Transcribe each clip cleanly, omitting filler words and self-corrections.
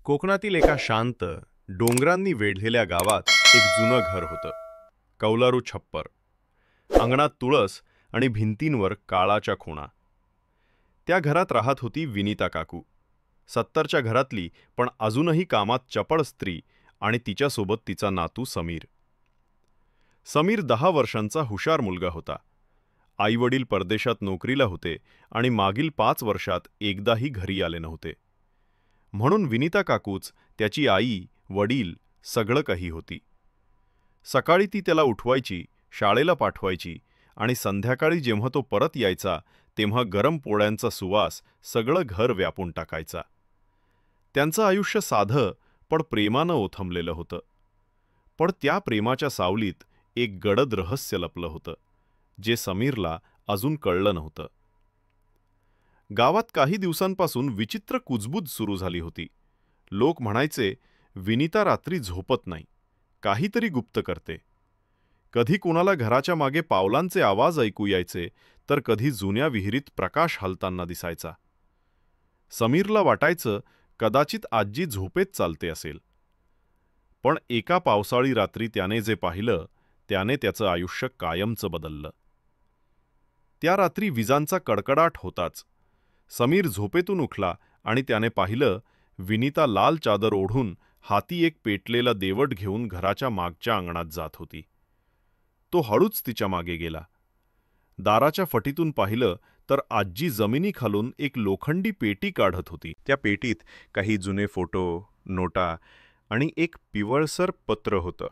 कोकणातील एका शांत, डोंगरांनी वेढलेल्या गावात एक जुनं घर होतं. कौलारू छप्पर, अंगणात तुळस आणि भिंतींवर काळाच्या खुणा. त्या घरात राहत होती विनिता काकू, 70च्या घरातली पण अजूनही कामात चपळ स्त्री, आणि तिच्यासोबत तिचा नातू समीर. समीर 10 वर्षांचा हुशार मुलगा होता. आईवडील परदेशात नोकरीला होते आणि मागील 5 वर्षात एकदाही घरी आले नव्हते. म्हणून विनिता काकूच त्याची आई, वडील, सगळं काही होती. सकाळी ती त्याला उठवायची, शाळेला पाठवायची, आणि संध्याकाळी जेव्हा तो परत यायचा तेव्हा गरम पोळ्यांचा सुवास सगळं घर व्यापून टाकायचा. त्यांचं आयुष्य साधं पण प्रेमानं ओथंबलेलं होतं. पण त्या प्रेमाच्या सावलीत एक गडद रहस्य लपलं होतं, जे समीरला अजून कळलं नव्हतं. गावात काही दिवसांपासून विचित्र कुजबूज सुरू झाली होती. लोक म्हणायचे, विनिता रात्री झोपत नाही, काहीतरी गुप्त करते. कधी कोणाला घराच्या मागे पावलांचे आवाज ऐकू यायचे, तर कधी जुन्या विहिरीत प्रकाश हलताना दिसायचा. समीरला वाटायचं कदाचित आजी झोपेत चालते असेल. पण एका पावसाळी रात्री त्याने जे पाहिलं त्याने त्याचं आयुष्य कायमचं बदललं. त्या रात्री विजांचा कडकडाट होताच समीर झोपेतून उठला आणि त्याने पाहिलं, विनिता लाल चादर ओढून हाती एक पेटलेला देवट घेऊन घराच्या मागच्या अंगणात जात होती. तो हळूच तिच्या मागे गेला. दाराच्या फटीतून पाहिलं तर आजी जमिनीखालून एक लोखंडी पेटी काढत होती. त्या पेटीत काही जुने फोटो, नोटा आणि एक पिवळसर पत्र होतं.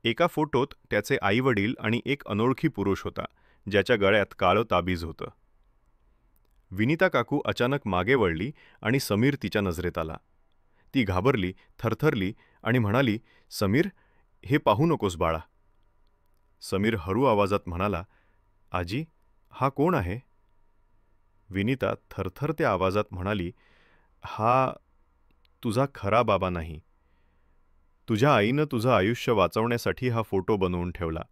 एका फोटोत त्याचे आईवडील आणि एक अनोळखी पुरुष होता, ज्याच्या गळ्यात काळं ताबीज होतं. विनिता काकू अचानक मागे वळली आणि समीर तिच्या नजरेत आला. ती घाबरली, थरथरली आणि म्हणाली, समीर, हे पाहू नकोस बाळा. समीर हरू आवाजात म्हणाला, आजी, हा कोण आहे? विनिता थरथरत्या आवाजात म्हणाली, हा तुझा खरा बाबा नाही. तुझ्या आईनं तुझं आयुष्य वाचवण्यासाठी हा फोटो बनवून ठेवला.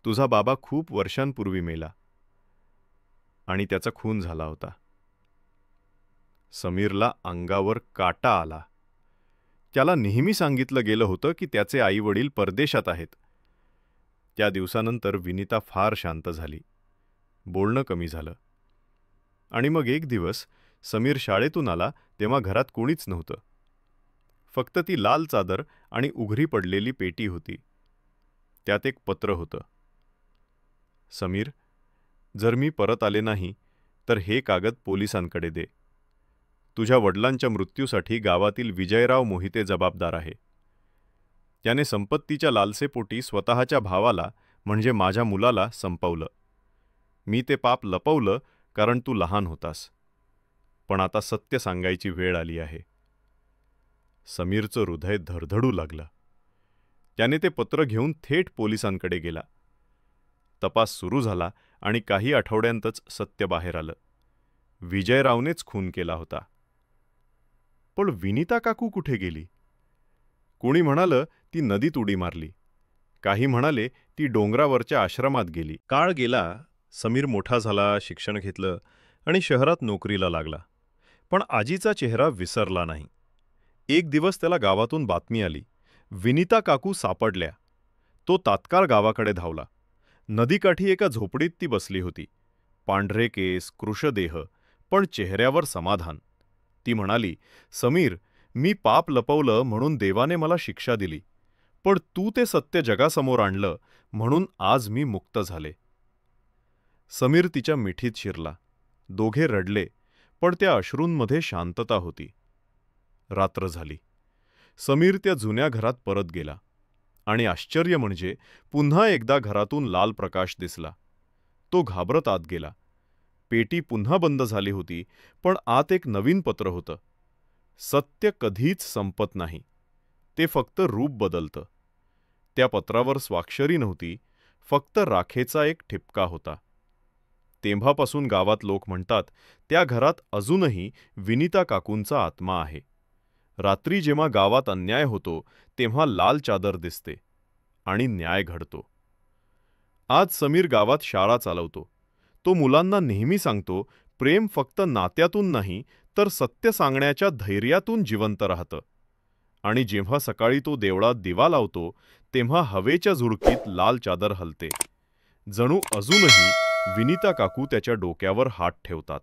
तुझा बाबा खूप वर्षांपूर्वी मेला आणि त्याचा खून झाला होता. समीरला अंगावर काटा आला. त्याला नेहमी सांगितलं गेलं होतं की त्याचे आईवडील परदेशात आहेत. त्या दिवसानंतर विनिता फार शांत झाली. बोलणं कमी झालं. आणि मग एक दिवस समीर शाळेतून आला तेव्हा घरात कोणीच नव्हतं. फक्त ती लाल चादर आणि उघडी पडलेली पेटी होती. त्यात एक पत्र होतं. समीर, जर मी परत आले नाही तर हे कागद पोलिसांकडे दे. तुझ्या वडिलांच्या मृत्यूसाठी गावातील विजयराव मोहिते जबाबदार आहे. त्याने संपत्तीच्या लालसेपोटी स्वतःच्या भावाला म्हणजे माझ्या मुलाला संपवलं. मी ते पाप लपवलं कारण तू लहान होतास. पण आता सत्य सांगायची वेळ आली आहे. समीरचं हृदय धडधडू लागलं. त्याने ते पत्र घेऊन थेट पोलिसांकडे गेला. तपास सुरू झाला आणि काही आठवड्यांतच सत्य बाहेर आलं. विजयरावनेच खून केला होता. पण विनिता काकू कुठे गेली? कोणी म्हणालं ती नदीत उडी मारली. काही म्हणाले ती डोंगरावरच्या आश्रमात गेली. काळ गेला. समीर मोठा झाला, शिक्षण घेतलं आणि शहरात नोकरीला लागला. पण आजीचा चेहरा विसरला नाही. एक दिवस त्याला गावातून बातमी आली, विनिता काकू सापडल्या. तो तात्काळ गावाकडे धावला. नदीकाठी एका झोपडीत ती बसली होती. पांढरे केस, कृशदेह, पण चेहऱ्यावर समाधान. ती म्हणाली, समीर, मी पाप लपवलं म्हणून देवाने मला शिक्षा दिली, पण तू ते सत्य जगासमोर आणलं म्हणून आज मी मुक्त झाले. समीर तिच्या मिठीत शिरला. दोघे रडले, पण त्या अश्रूंमध्ये शांतता होती. रात्र झाली. समीर त्या जुन्या घरात परत गेला. आणि आश्चर्य म्हणजे पुन्हा एकदा घरातून लाल प्रकाश दिसला. तो घाबरत आत गेला. पेटी पुन्हा बंद झाली होती, पण आत एक नवीन पत्र होतं. सत्य कधीच संपत नाही, ते फक्त रूप बदलतं. त्या पत्रावर स्वाक्षरी नव्हती, फक्त राखेचा एक ठिपका होता. तेव्हापासून गावात लोक म्हणतात, त्या घरात अजूनही विनिता काकूंचा आत्मा आहे. रात्री जेव्हा गावात अन्याय होतो तेव्हा लाल चादर दिसते आणि न्याय घडतो. आज समीर गावात शाळा चालवतो. तो मुलांना नेहमी सांगतो, प्रेम फक्त नात्यातून नाही तर सत्य सांगण्याच्या धैर्यातून जिवंत राहतं. आणि जेव्हा सकाळी तो देवळात दिवा लावतो तेव्हा हवेच्या झुळकीत लाल चादर हलते. जणू अजूनही विनिता काकू त्याच्या डोक्यावर हात ठेवतात.